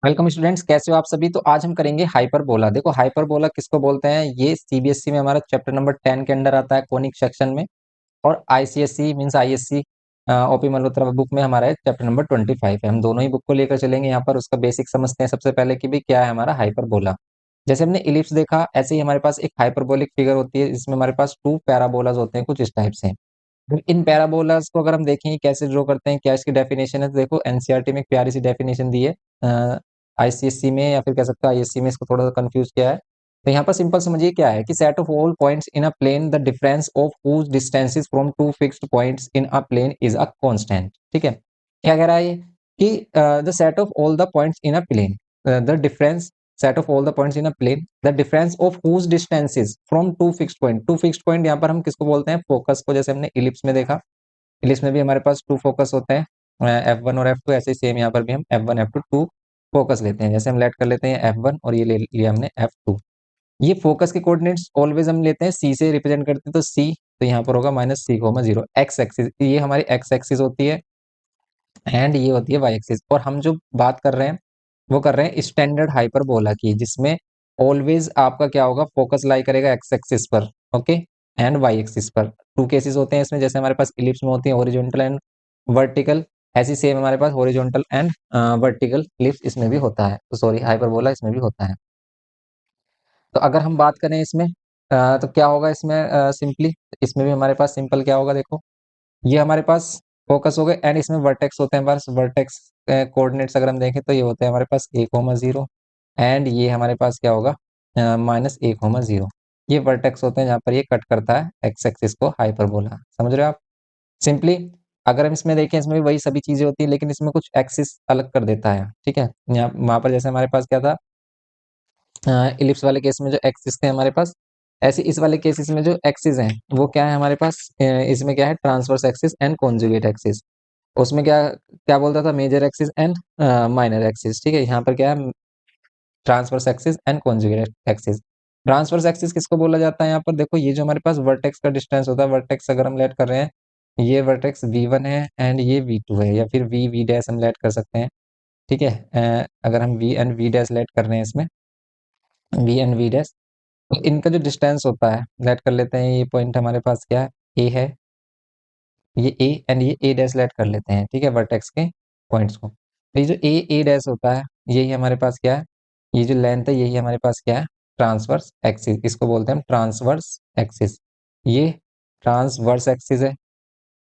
Welcome students, कैसे हो आप सभी। तो आज हम करेंगे हाइपरबोला। देखो हाइपरबोला किसको बोलते हैं, ये सीबीएसई में हमारा चैप्टर नंबर 10 के अंडर आता है, कोनिक सेक्शन में। और ICSE means ISC OP Malhotra book में हमारा है चैप्टर नंबर 25 है। हम दोनों ही बुक को लेकर चलेंगे। यहाँ पर उसका बेसिक समझते हैं सबसे पहले कि भाई क्या है हमारा हाइपरबोला। जैसे हमने इलिप्स देखा, ऐसे ही हमारे पास एक हाइपरबोलिक फिगर होती है जिसमें हमारे पास टू पैराबोलाज होते हैं, कुछ इस टाइप से। इन पैराबोलास को अगर हम देखें कैसे ड्रॉ करते हैं, क्या इसकी डेफिनेशन है, तो देखो एनसीईआरटी में एक प्यारी सी डेफिनेशन दी है। आईसीएससी में या फिर कह सकते हो आईएससी में इसको थोड़ा सा कंफ्यूज किया है। तो यहाँ पर सिंपल समझिए क्या है कि set of all points in a plane the difference of whose distances from two fixed points in a plane is a constant. ठीक है, क्या कह रहा है ये कि the set of all the points in a plane, the difference set of all the points in a plane the difference of whose distances from two fixed point. Two fixed point यहाँ पर हम किसको बोलते हैं, focus को। जैसे हमने ellipse में देखा, इलिप्स में भी हमारे पास टू फोकस होते हैं, F1 और F2। ऐसे ही सेम यहाँ पर भी हम F1 F2 टू फोकस लेते हैं। जैसे हम लेट कर लेते हैं F1 और ये ले लिया हमने F2। ये फोकस के कोऑर्डिनेट्स ऑलवेज हम लेते हैं C से रिप्रेजेंट करते हैं, तो C तो यहाँ पर होगा -c, 0। एक्स एक्सिस, ये हमारी एक्स एक्सिस होती है एंड ये होती है वाई एक्सिस। और हम जो बात कर रहे हैं वो कर रहे हैं स्टैंडर्ड हाइपरबोला की, जिसमें ऑलवेज आपका क्या होगा, फोकस लाई करेगा एक्स एक्सिस पर, ओके, एंड वाई एक्सिस पर। टू केसेस होते हैं इसमें, जैसे हमारे पास इलिप्स में होती है हॉरिजॉन्टल एंड वर्टिकल, ऐसी सेम हमारे पास हॉरिजॉन्टल एंड वर्टिकल इलिप्स इसमें भी होता है, तो सॉरी हाइपरबोला इसमें भी होता है। तो अगर हम बात करें इसमें तो क्या होगा इसमें, सिंपली इसमें भी हमारे पास सिंपल क्या होगा, देखो ये हमारे पास फोकस हो गए एंड इसमें वर्टेक्स होते हैं। बस वर्टेक्स कोऑर्डिनेट्स अगर हम देखें तो ये होते हैं हमारे पास a, 0 एंड ये हमारे पास क्या होगा, -a, 0। ये वर्टेक्स होते हैं जहाँ पर ये कट करता है एक्स एक्सिस को, हाइपरबोला। समझ रहे हो आप। सिंपली अगर हम इसमें देखें, इसमें भी वही सभी चीजें होती है, लेकिन इसमें कुछ एक्सिस अलग कर देता है। ठीक है, यहाँ वहां पर जैसे हमारे पास क्या था, इलिप्स वाले केस में जो एक्सिस थे हमारे पास, ऐसे इस वाले केसेस में जो एक्सिस हैं वो क्या है हमारे पास, इसमें क्या है, transverse axis and conjugate axis. उसमें क्या क्या बोलता था, major axis and minor axis. ठीक है, यहाँ पर क्या है, transverse axis and conjugate axis. Transverse axis किसको बोला जाता है, यहाँ पर देखो ये जो हमारे पास वर्टेक्स का डिस्टेंस होता है, वर्टेक्स अगर हम लेट कर रहे हैं, ये वर्टेक्स V1 है एंड ये V2 है, या फिर V डैश हम लेट कर सकते हैं। ठीक है, अगर हम V and V dash let कर रहे हैं इसमें, V एंड V डैश, तो इनका जो डिस्टेंस होता है लेट कर लेते हैं, ये पॉइंट हमारे पास क्या है, ए है, ये ए एंड ये ए डैश लेट कर लेते हैं। ठीक है, वर्टेक्स के पॉइंट्स को। तो ये जो ए डैश होता है, यही हमारे पास क्या है, ये जो लेंथ है यही हमारे पास क्या है, ट्रांसवर्स एक्सिस। इसको बोलते हैं हम ट्रांसवर्स एक्सिस, ये ट्रांसवर्स एक्सिस है।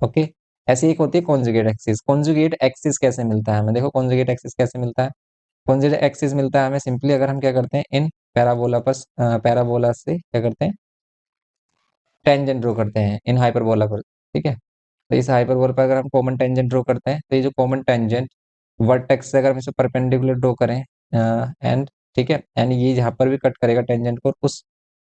ओके, ऐसे एक होती है कॉन्जुगेट एक्सिस। कॉन्जुगेट एक्सिस कैसे मिलता है हमें, देखो कॉन्जुगेट एक्सिस कैसे मिलता है। कॉन्जुगेट एक्सिस मिलता है हमें सिंपली अगर हम क्या करते हैं, इन पैराबोला पर पैराबोला से क्या करते हैं, टेंजेंट ड्रॉ करते हैं इन हाइपरबोला पर। ठीक है, तो इस हाइपरबोला पर अगर हम कॉमन टेंजेंट ड्रॉ करते हैं, तो ये जो कॉमन टेंजेंट वर्टेक्स से अगर हम इसे परपेंडिकुलर ड्रॉ करें एंड, ठीक है, एंड ये यहाँ पर भी कट करेगा टेंजेंट को, उस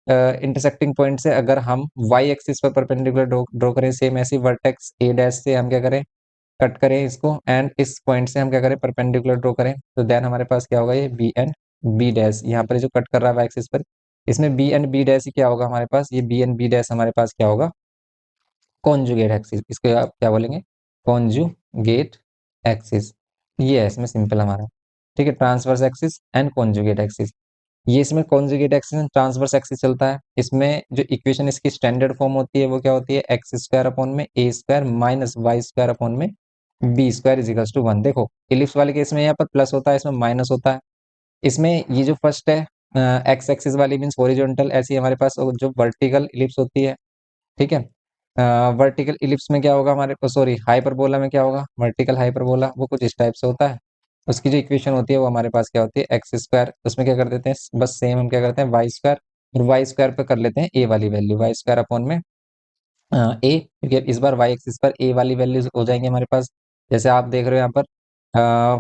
इंटरसेक्टिंग पॉइंट से अगर हम वाई एक्सिस पर परपेंडिकुलर ड्रॉ करें, सेम ऐसी वर्टेक्स ए डैश से हम क्या करें, कट करें इसको एंड इस पॉइंट से हम क्या करें, परपेंडिकुलर ड्रॉ करें, तो देन हमारे पास क्या होगा, ये बी एंड बी डैश, यहाँ पर जो कट कर रहा है एक्सिस पर, इसमें बी एंड बी डैश ही क्या होगा हमारे पास, ये बी एंड बी डैश हमारे पास क्या होगा, कॉन्जुगेट एक्सिस। इसको आप क्या बोलेंगे, कॉन्जुगेट एक्सिस। ये है इसमें सिंपल हमारा। ठीक है, transverse axis and conjugate axis, ये इसमें conjugate axis and transverse axis चलता है। इसमें जो इक्वेशन इसकी स्टैंडर्ड फॉर्म होती है वो क्या होती है, एक्स स्क्वायर अपॉन में A square minus Y square upon में बी स्क्वायर इजिकल्स टू 1। देखो इलिप्स वाले केस में यहाँ पर प्लस होता है, इसमें माइनस होता है। इसमें ये जो फर्स्ट है एक्स एक्सिस वाली मीन्स हॉरिजॉन्टल, ऐसी हमारे पास जो वर्टिकल इलिप्स होती है। ठीक है, वर्टिकल इलिप्स में क्या होगा हमारे, सॉरी हाइपरबोला में क्या होगा, वर्टिकल हाइपरबोला, वो कुछ इस टाइप से होता है। उसकी जो इक्वेशन होती है वो हमारे पास क्या होती है, एक्स स्क्वायर, उसमें क्या कर देते हैं, बस सेम हम क्या करते हैं वाई स्क्वायर, और वाई स्क्वायर पे कर लेते हैं ए वाली वैल्यू, वाई स्क्वायर अपॉन में ए, क्योंकि इस बार वाई एक्सिस पर ए वाली वैल्यूज हो जाएंगे हमारे पास। जैसे आप देख रहे हो यहाँ पर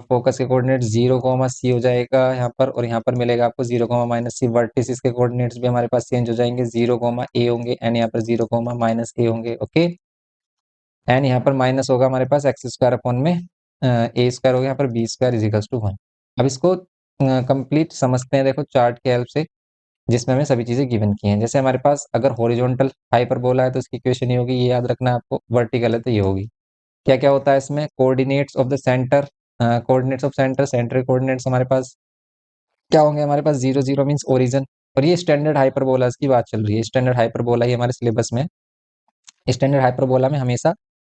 फोकस के कोऑर्डिनेट 0, c हो जाएगा यहाँ पर, और यहाँ पर मिलेगा आपको 0, -c। वर्टिसिस के कोऑर्डिनेट्स भी हमारे पास चेंज हो जाएंगे, 0, a होंगे एंड यहाँ पर 0, -a होंगे। ओके, एंड यहाँ पर माइनस होगा हमारे पास एक्स स्क्वायर अपॉन में ए स्क्वायर हो गया, यहाँ पर बी स्क्वायर इजिकल्स टू 1। अब इसको कंप्लीट समझते हैं, देखो चार्ट के हेल्प से, जिसमें हमें सभी चीजें गिवन की हैं। जैसे हमारे पास अगर हॉरिजॉन्टल हाइपरबोला है तो इसकी इक्वेशन ये होगी, ये याद रखना है आपको, वर्टिकल है तो ये होगी। क्या क्या होता है इसमें, coordinates of the centre coordinates of centre, centre coordinates हमारे पास क्या होंगे, हमारे पास 0 0 मीन्स ओरिजिन। और ये स्टैंडर्ड हाइपरबोलास की बात चल रही है, स्टैंडर्ड हाइपरबोला ही हमारे सिलेबस में। स्टैंडर्ड हाइपरबोला में हमेशा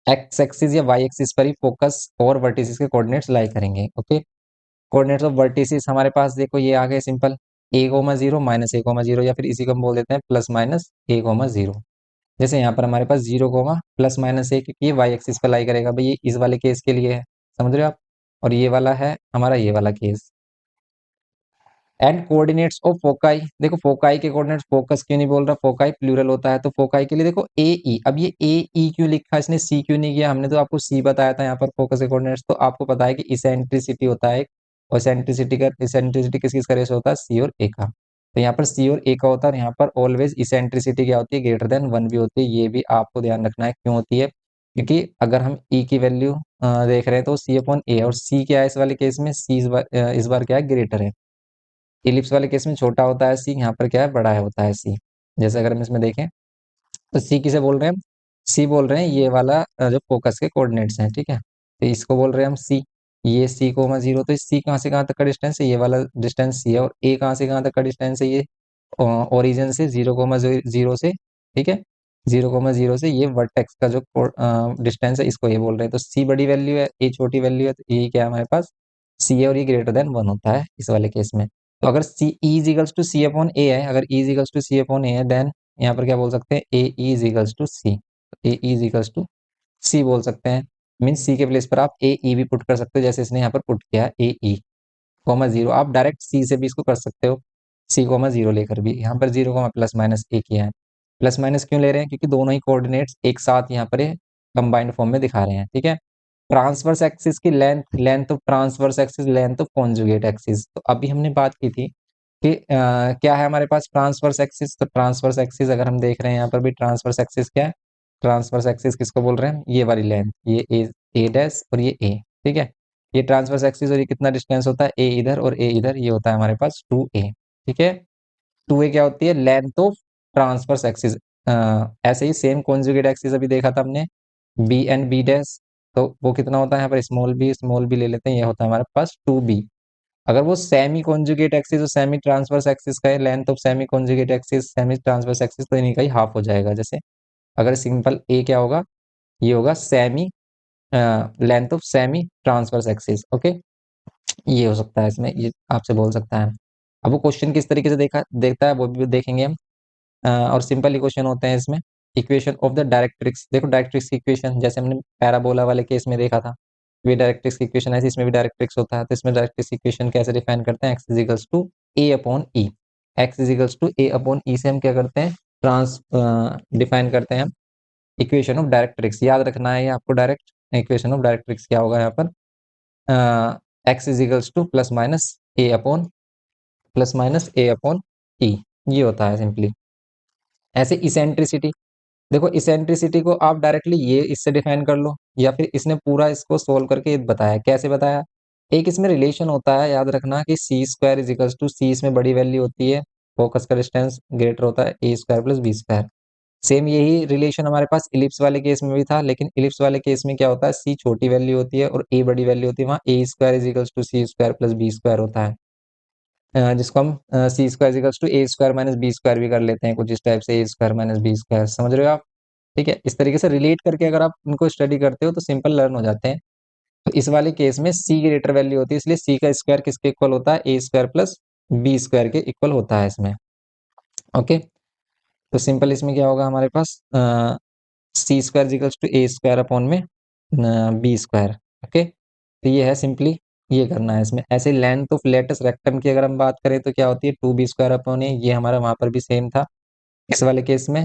एक्स एक्सिस या वाई एक्सिस पर ही फोकस और वर्टिसिस के कोऑर्डिनेट्स लाई करेंगे। ओके, कोऑर्डिनेट्स ऑफ वर्टिसिस हमारे पास देखो ये आ गए सिंपल, ए कोमा जीरो माइनस ए कोमा जीरो, या फिर इसी को हम बोल देते हैं प्लस माइनस ए कोमा जीरो। जैसे यहाँ पर हमारे पास 0 कोमा प्लस माइनस ए, क्योंकि ये वाई एक्सिस पर लाई करेगा भाई, ये इस वाले केस के लिए है, समझ रहे हो आप। और ये वाला है हमारा ये वाला case. And coordinates of foci, देखो फोकाई के कोऑर्डिनेट्स, फोकस क्यों नहीं बोल रहा, फोकाई प्लूरल होता है, तो फोकाई के लिए देखो ए ई। अब ये ए ई क्यों लिखा, इसने सी क्यों नहीं किया, हमने तो आपको सी बताया था यहाँ पर फोकस के कोऑर्डिनेट्स, तो आपको पता है कि इसेंट्रिसिटी होता है, और इसेंट्रिसिटी किस किस का रेशो होता है, सी और ए का। तो यहाँ पर सी और ए का होता है, और यहाँ पर ऑलवेज इसेंट्रिसिटी क्या होती है, ग्रेटर देन वन भी होती है। ये भी आपको ध्यान रखना है क्यों होती है, क्योंकि अगर हम ई की वैल्यू देख रहे हैं तो सी अपॉन ए, और सी क्या है इस वाले केस में, सी इस बार क्या है, ग्रेटर है। इलिप्स वाले केस में छोटा होता है सी, यहाँ पर क्या है, बड़ा है होता है सी। जैसे अगर हम इसमें देखें तो सी किसे बोल रहे हैं, सी बोल रहे हैं ये वाला जो फोकस के कोऑर्डिनेट्स हैं, ठीक है, तो इसको बोल रहे हैं हम सी। ये सी कोमा जीरो, तो सी कहाँ से कहाँ तक का डिस्टेंस है, ये वाला डिस्टेंस सी है। और ए कहाँ से कहाँ तक का डिस्टेंस है, ये ओरिजिन से 0 कोमा 0 से, ठीक है, 0 कोमा 0 से ये वर्टेक्स का जो डिस्टेंस है, इसको ये बोल रहे हैं। तो सी बड़ी वैल्यू है, ए छोटी वैल्यू है, तो ये क्या है हमारे पास, सी है, और ये ग्रेटर देन वन होता है इस वाले केस में। तो अगर सी ई इजिकल्स टू सी अपॉन ए है, अगर ई इजिकल्स टू सी अपॉन ए है, देन यहाँ पर क्या बोल सकते हैं, ए ई इजिकल्स to C, A E इजिकल्स to सी बोल सकते हैं। मीन सी के प्लेस पर आप ए ई भी पुट कर सकते हो, जैसे इसने यहाँ पर पुट किया ए ई कोमा जीरो। आप डायरेक्ट सी से भी इसको कर सकते हो, सी कोमा जीरो लेकर भी। यहाँ पर 0 कोमा प्लस माइनस ए किया है। प्लस माइनस क्यों ले रहे हैं, क्योंकि दोनों ही कोऑर्डिनेट्स एक साथ यहाँ पर कंबाइंड फॉर्म में दिखा रहे हैं, ठीक है। ट्रांसवर्स एक्सिस की length, length of transverse axis, length of conjugate axis. तो अभी हमने बात की थी कि क्या है हमारे पास ट्रांसवर्स एक्सिस, तो ट्रांसवर्स एक्सिस अगर हम देख रहे हैं यहाँ पर भी, ट्रांसवर्स एक्सिस क्या है, ट्रांसवर्स एक्सिस किसको बोल रहे हैं, ये वाली लेंथ, ये ए डैश और ये ए, ठीक है। ये ट्रांसवर्स एक्सिस, और ये कितना डिस्टेंस होता है, ए इधर और ए इधर, ये होता है हमारे पास 2a, ठीक है। 2a क्या होती है, लेंथ ऑफ ट्रांसवर्स एक्सिस। ऐसे ही सेम कॉन्जुगेट एक्सिस अभी देखा था हमने, बी एंड बी डैश, तो वो कितना होता है यहाँ पर, स्मॉल बी ले लेते हैं, ये होता है हमारे पास 2b। अगर वो सेमी कॉन्जुगेट एक्सिस और सेमी ट्रांसवर्स एक्सिस का है, length of semi conjugate axis semi transverse axis, तो इन्हीं का ही हाफ हो जाएगा। जैसे अगर सिंपल ए क्या होगा, ये होगा semi length of semi transverse axis, okay. ये हो सकता है इसमें, ये आपसे बोल सकता है। अब वो क्वेश्चन किस तरीके से देखता है वो भी देखेंगे हम। और सिंपल इक्वेशन होते हैं इसमें, इक्वेशन ऑफ द डायरेक्ट्रिक्स। देखो डायरेक्ट्रिक्स की इक्वेशन जैसे हमने पैराबोला वाले केस में देखा था, ये डायरेक्ट्रिक्स की इक्वेशन ऐसी, इसमें भी डायरेक्ट्रिक्स होता है। तो इसमें डायरेक्ट्रिक्स की इक्वेशन कैसे डिफाइन करते हैं, X equals to A upon E. X equals to A upon E से हम क्या करते हैं, ट्रांस डिफाइन करते हैं हम इक्वेशन ऑफ डायरेक्ट्रिक्स। याद रखना है ये आपको, डायरेक्ट इक्वेशन ऑफ डायरेक्ट्रिक्स क्या होगा यहाँ पर, X equals to plus minus A upon E, ये होता है सिंपली। ऐसे इसेंट्रिसिटी, देखो इसेंट्रिसिटी को आप डायरेक्टली ये इससे डिफाइन कर लो, या फिर इसने पूरा इसको सोल्व करके बताया। कैसे बताया, एक इसमें रिलेशन होता है, याद रखना कि सी स्क्वायर इजिकल्स टू, सी इसमें बड़ी वैल्यू होती है, फोकस का डिस्टेंस ग्रेटर होता है A square plus B square. Same यही रिलेशन हमारे पास इलिप्स वाले केस में भी था, लेकिन इलिप्स वाले केस में क्या होता है, सी छोटी वैल्यू होती है और ए बड़ी वैल्यू होती है, वहाँ A square equals to C square plus B square होता है। जिसको हम C square equals to A square minus B square भी कर लेते हैं कुछ इस टाइप से, A square minus B square, समझ रहे हो आप। ठीक है, इस तरीके से रिलेट करके अगर आप उनको स्टडी करते हो तो सिंपल लर्न हो जाते हैं। तो इस वाले केस में सी ग्रेटर वैल्यू होती है, इसलिए सी का स्क्वायर किसके इक्वल होता है, A square plus B square के इक्वल होता है इसमें, ओके। तो सिंपल इसमें क्या होगा हमारे पास, C square equals to A square upon में बी स्क्वायर, ओके। तो ये है सिंपली, ये करना है इसमें। ऐसे लेंथ ऑफ लेटस रेक्टम की अगर हम बात करें तो क्या होती है, 2b स्क्वायर अपॉन ए, ये हमारा वहां पर भी सेम था इस वाले केस में,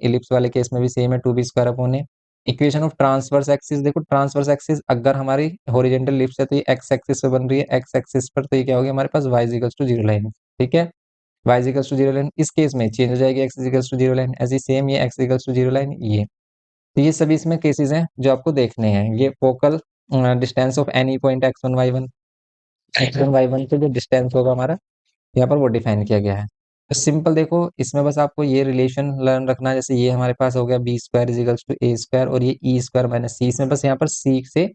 इलिप्स वाले केस में भी सेम है, 2b square upon A. Equation of transverse axis, देखो ट्रांसवर्स एक्सिस अगर हमारी हॉरिजॉन्टल इलिप्स है तो ये एक्स एक्सिस पे बन रही है, एक्स एक्सिस पर तो ये क्या होगी हमारे पास, y equals to zero line, ठीक है। y equals to zero line इस केस में चेंज हो जाएगी, x equals to zero line, ऐसी सेम ये x equals to zero line ये। तो ये सभी इसमें केसेस हैं जो आपको देखने हैं। ये focal distance of any point x1 y1, x1 y1 से जो डिस्टेंस होगा हमारा यहाँ पर वो डिफाइन किया गया है। तो सिंपल देखो इसमें बस आपको ये रिलेशन लर्न रखना है, जैसे ये हमारे पास हो गया B square equals to A square, और ये ई स्क्वायर माइनस सी, इसमें बस यहाँ पर सी से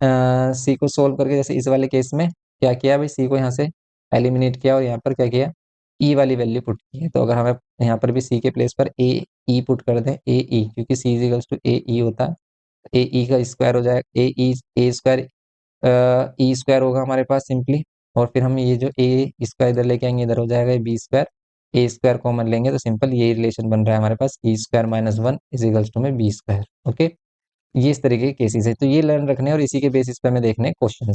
सी को सोल्व करके, जैसे इस वाले केस में क्या किया भाई, सी को यहाँ से एलिमिनेट किया और यहाँ पर क्या किया, ई वाली वैल्यू पुट की है। तो अगर हमें यहाँ पर भी सी के प्लेस पर ए ई पुट कर दें, ए ई, क्योंकि सी इजिकल्स टू ए ई होता है, ए ई का स्क्वायर हो जाएगा, ए स्क्वायर ई स्क्वायर होगा हमारे पास सिंपली। और फिर हम ये जो ए स्क्वायर इधर लेके आएंगे, इधर हो जाएगा B square, A square common लेंगे तो सिंपल ये रिलेशन बन रहा है हमारे पास, E square minus one equals to में बी स्क्वायर। ओके, ये इस तरीके के केसेस है, तो ये लर्न रखने और इसी के बेसिस पे हमें देखने क्वेश्चन।